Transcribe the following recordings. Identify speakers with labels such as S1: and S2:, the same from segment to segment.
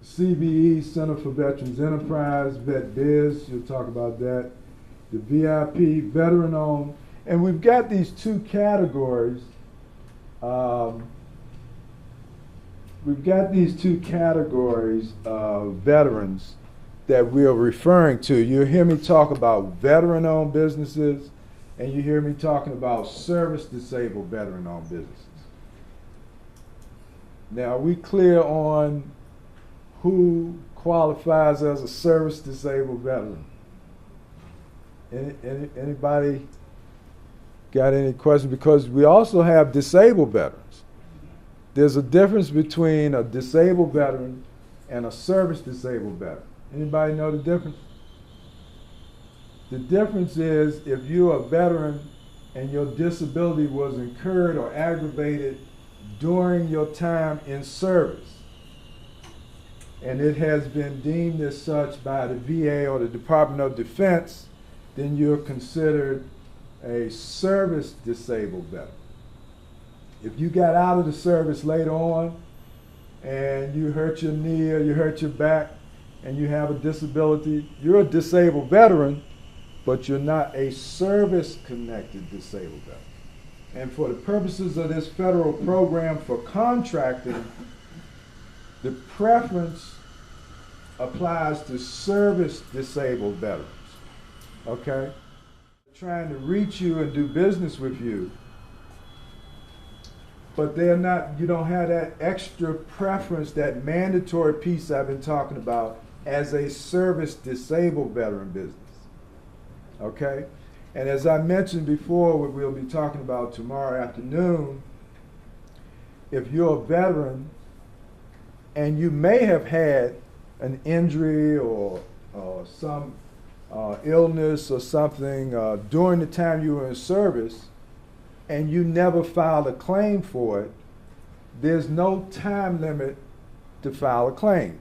S1: CVE, Center for Veterans Enterprise, Vet Biz, you'll talk about that. The VIP, veteran owned, and we've got these two categories. We've got these two categories of veterans that we are referring to. You hear me talk about veteran owned businesses, and you hear me talking about service disabled veteran owned businesses. Now, are we clear on who qualifies as a service disabled veteran? Anybody got any questions? Because we also have disabled veterans. There's a difference between a disabled veteran and a service disabled veteran. Anybody know the difference? The difference is if you're a veteran and your disability was incurred or aggravated during your time in service, and it has been deemed as such by the VA or the Department of Defense, then you're considered a service disabled veteran. If you got out of the service later on and you hurt your knee or you hurt your back and you have a disability, you're a disabled veteran, but you're not a service-connected disabled veteran. And for the purposes of this federal program for contracting, the preference applies to service disabled veterans. Okay? Trying to reach you and do business with you, but they're not, you don't have that extra preference, that mandatory piece I've been talking about as a service disabled veteran business. Okay? And as I mentioned before, what we'll be talking about tomorrow afternoon, if you're a veteran and you may have had an injury or some illness or something during the time you were in service, and you never filed a claim for it, there's no time limit to file a claim.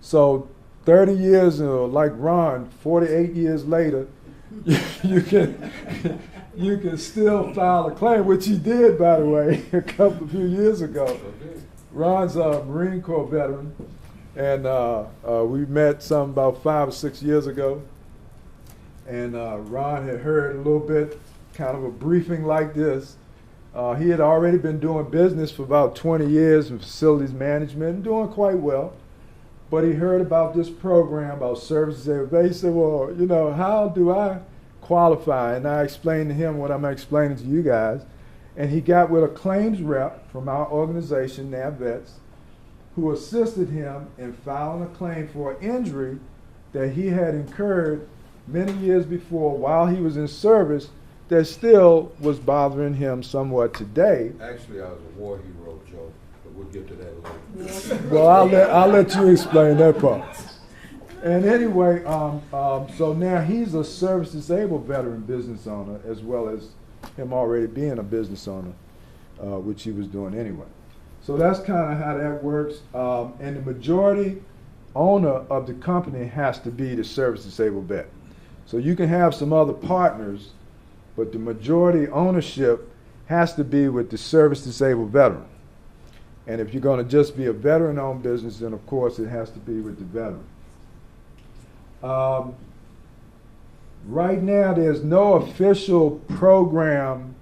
S1: So 30 years, like Ron, 48 years later, you can still file a claim, which he did, by the way, a few years ago. Ron's a Marine Corps veteran, and we met about 5 or 6 years ago. And Ron had heard a little bit, kind of a briefing like this. He had already been doing business for about 20 years in facilities management and doing quite well. But he heard about this program about services. He said, well, you know, how do I qualify? And I explained to him what I'm explaining to you guys. And he got with a claims rep from our organization, NAVVETS, who assisted him in filing a claim for an injury that he had incurred many years before while he was in service that still was bothering him somewhat today.
S2: Actually, I was a war hero, Joe, but we'll get to that later.
S1: Well, I'll let you explain that part. And anyway, so now he's a service disabled veteran business owner, as well as him already being a business owner, which he was doing anyway. So that's kind of how that works. And the majority owner of the company has to be the service disabled vet. So you can have some other partners, but the majority ownership has to be with the service disabled veteran. And if you're going to just be a veteran-owned business, then of course it has to be with the veteran. Right now, there's no official program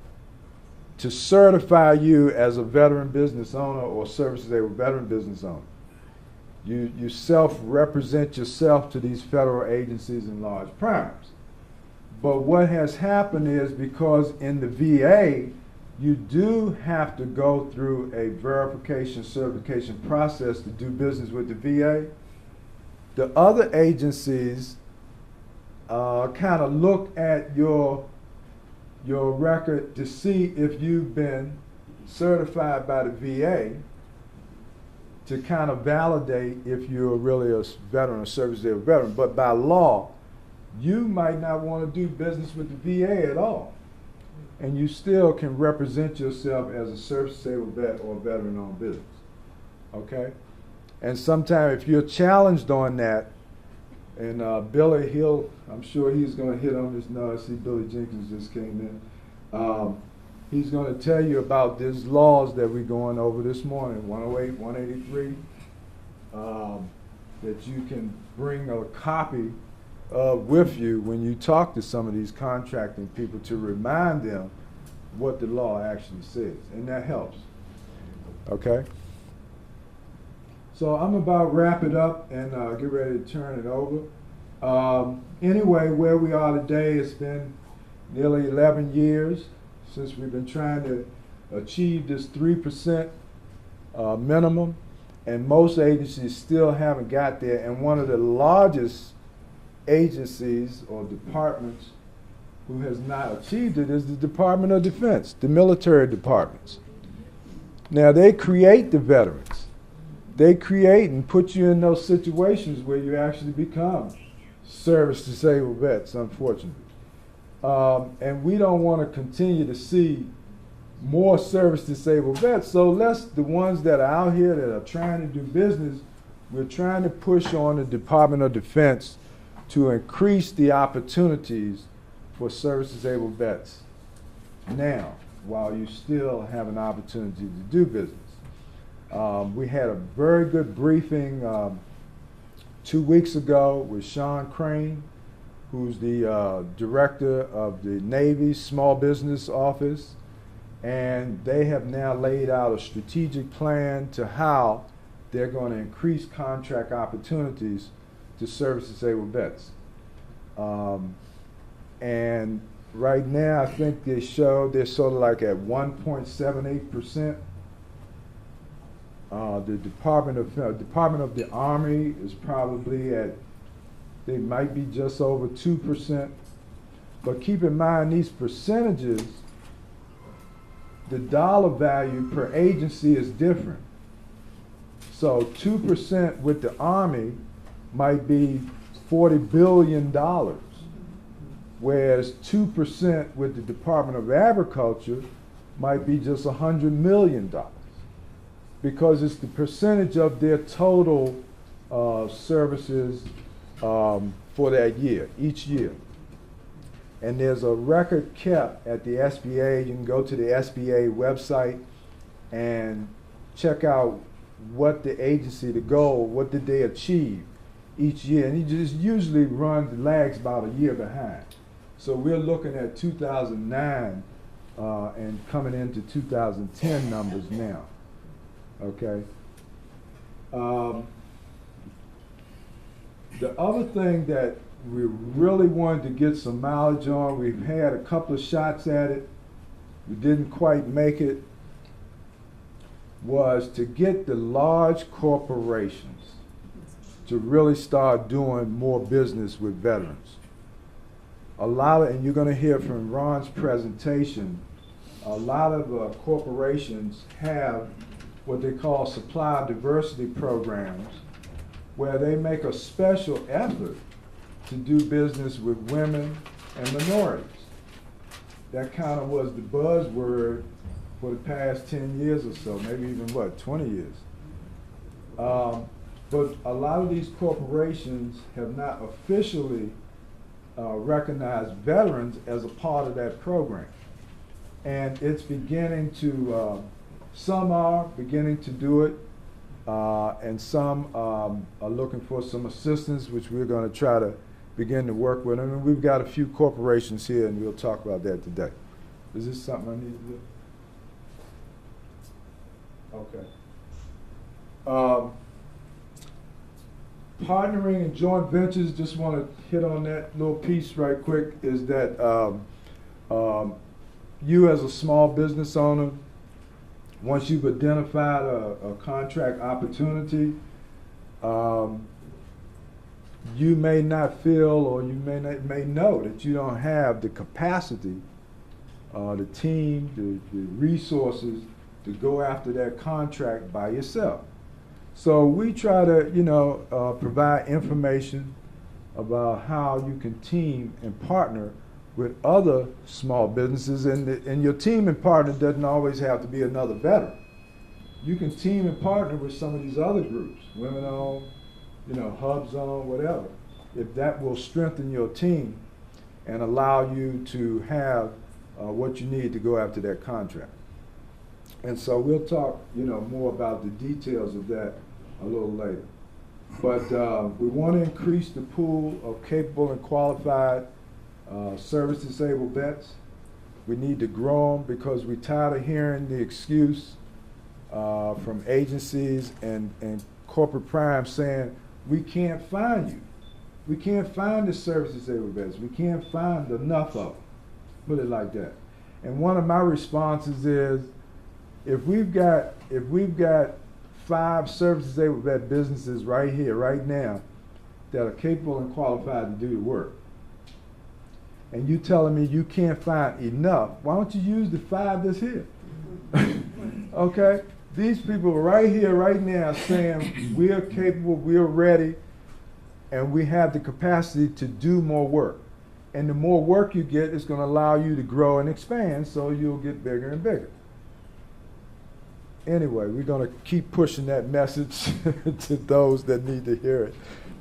S1: to certify you as a veteran business owner or service disabled veteran business owner. You self-represent yourself to these federal agencies and large primes. But what has happened is, because in the VA, you do have to go through a verification certification process to do business with the VA. The other agencies kind of look at your record to see if you've been certified by the VA to kind of validate if you're really a veteran or service disabled veteran. But by law, you might not want to do business with the VA at all. And you still can represent yourself as a service disabled vet or veteran-owned business. Okay? And sometimes if you're challenged on that, and Billy, I'm sure he's going to hit on this now. I see Billy Jenkins just came in. He's going to tell you about these laws that we're going over this morning, 108, 183. that you can bring a copy with you when you talk to some of these contracting people to remind them what the law actually says, and that helps. Okay? So I'm about to wrap it up and get ready to turn it over. Anyway, where we are today, it's been nearly 11 years since we've been trying to achieve this 3% minimum, and most agencies still haven't got there. And one of the largest agencies or departments who has not achieved it is the Department of Defense, the military departments. Now, they create the veterans. They create and put you in those situations where you actually become service-disabled vets, unfortunately. And we don't want to continue to see more service-disabled vets. So the ones that are out here that are trying to do business, we're trying to push on the Department of Defense to increase the opportunities for service-disabled vets now, while you still have an opportunity to do business. We had a very good briefing 2 weeks ago with Sean Crane, who's the director of the Navy Small Business Office, and they have now laid out a strategic plan to how they're going to increase contract opportunities to service-disabled vets. And right now, I think they're sort of like at 1.78%. The Department of the Army is probably at, they might be just over 2%. But keep in mind, these percentages, the dollar value per agency is different. So 2% with the Army might be $40 billion, whereas 2% with the Department of Agriculture might be just $100 million, because it's the percentage of their total services for that year, each year. And there's a record kept at the SBA. You can go to the SBA website and check out what the agency, the goal, what did they achieve each year. And you just usually lags about a year behind. So we're looking at 2009 and coming into 2010 numbers now. Okay. The other thing that we really wanted to get some mileage on, we've had a couple of shots at it, we didn't quite make it, was to get the large corporations to really start doing more business with veterans. And you're going to hear from Ron's presentation, a lot of corporations have what they call supply diversity programs, where they make a special effort to do business with women and minorities. That kind of was the buzzword for the past 10 years or so, maybe even 20 years. But a lot of these corporations have not officially recognized veterans as a part of that program. And it's beginning to, some are beginning to do it, and some are looking for some assistance, which we're going to try to begin to work with them. And we've got a few corporations here, and we'll talk about that today. Is this something I need to do? Okay. Partnering and joint ventures, just want to hit on that little piece right quick, is that you as a small business owner, once you've identified a contract opportunity, you may not feel, or you may know that you don't have the capacity, the team, the resources to go after that contract by yourself. So we try to, provide information about how you can team and partner with other small businesses, and your team and partner doesn't always have to be another veteran. You can team and partner with some of these other groups, women-owned, hubs-owned, whatever, if that will strengthen your team and allow you to have what you need to go after that contract. And so we'll talk, more about the details of that a little later. But we want to increase the pool of capable and qualified service disabled vets. We need to grow them because we're tired of hearing the excuse from agencies and corporate prime saying, we can't find you. We can't find the service disabled vets. We can't find enough of them. Put it like that. And one of my responses is, if we've got 5 service disabled vet businesses right here, right now, that are capable and qualified to do the work, and you telling me you can't find enough, why don't you use the 5 that's here? Okay? These people are right here, right now, saying we're capable, we're ready, and we have the capacity to do more work. And the more work you get, it's going to allow you to grow and expand, so you'll get bigger and bigger. Anyway, we're going to keep pushing that message to those that need to hear it,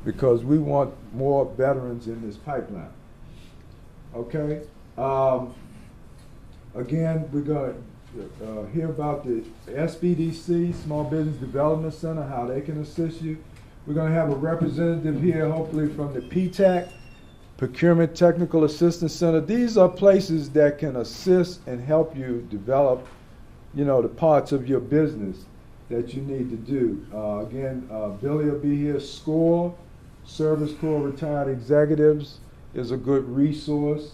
S1: because we want more veterans in this pipeline. Okay? Again, we're going to hear about the SBDC, Small Business Development Center, how they can assist you. We're going to have a representative here, hopefully from the PTAC, Procurement Technical Assistance Center. These are places that can assist and help you develop, the parts of your business that you need to do. Again, Billy will be here. SCORE, Service Corps Retired Executives, is a good resource.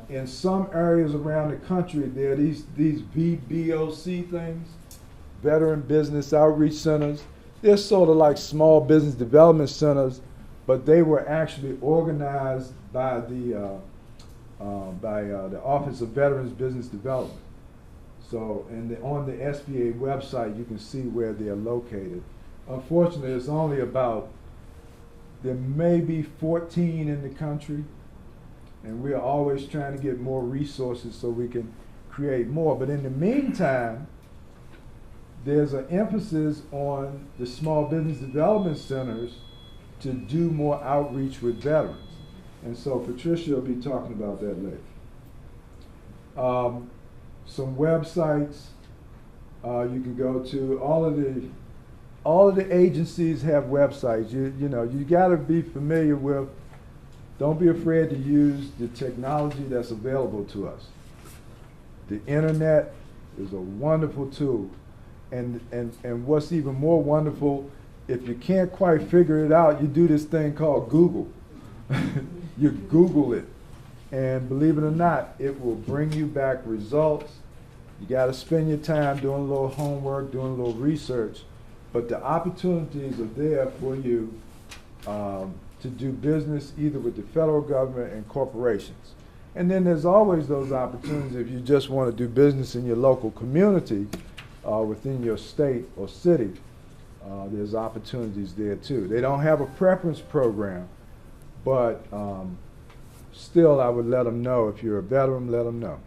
S1: In some areas around the country, there are these VBOC things, Veteran Business Outreach Centers. They're sort of like small business development centers, but they were actually organized by the Office of Veterans Business Development. So, on the SBA website, you can see where they are located. Unfortunately, it's only there may be 14 in the country, and we are always trying to get more resources so we can create more. But in the meantime, there's an emphasis on the small business development centers to do more outreach with veterans. And so Patricia will be talking about that later. Some websites you can go to. All of the agencies have websites. You got to be familiar with. Don't be afraid to use the technology that's available to us. The internet is a wonderful tool, and what's even more wonderful, if you can't quite figure it out, you do this thing called Google. You Google it, and believe it or not, it will bring you back results. You got to spend your time doing a little homework, doing a little research, but the opportunities are there for you to do business either with the federal government and corporations. And then there's always those opportunities if you just want to do business in your local community, within your state or city. There's opportunities there too. They don't have a preference program, but still I would let them know. If you're a veteran, let them know.